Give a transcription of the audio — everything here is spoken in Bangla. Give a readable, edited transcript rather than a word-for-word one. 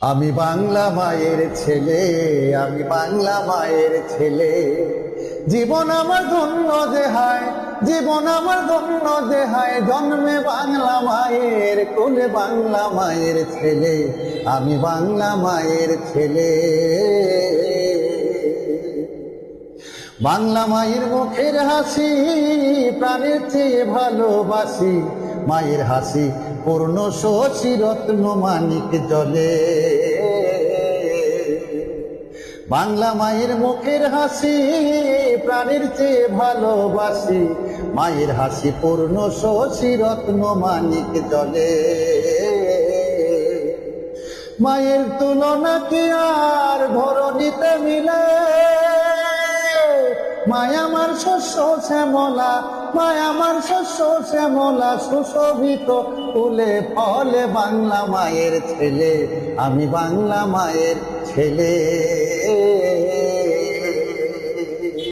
আমি বাংলা মায়ের ছেলে, আমি বাংলা মায়ের ছেলে। জীবন আমার ধন্য যে হায়, জীবন আমার ধন্য যে হায়, জন্মে বাংলা মায়ের কোলে, বাংলা মায়ের ছেলে, আমি বাংলা মায়ের ছেলে। বাংলা মায়ের মুখের হাসি প্রাণের চেয়ে ভালোবাসি, মায়ের হাসি পূর্ণ শশী রত্ন মানিক জলে। বাংলা মায়ের মুখের হাসি প্রাণের চেয়ে ভালোবাসি, মায়ের হাসি পূর্ণ শশী রত্ন মানিক জলে। মায়ের তুলনা কি আর ধরণীতে মিলে, মায়া আমার শস্য শ্যামলা, মায়া আমার শস্য শ্যামলা, সুশোভিত ফুলে ফলে, বাংলা মায়ের ছেলে, আমি বাংলা মায়ের ছেলে।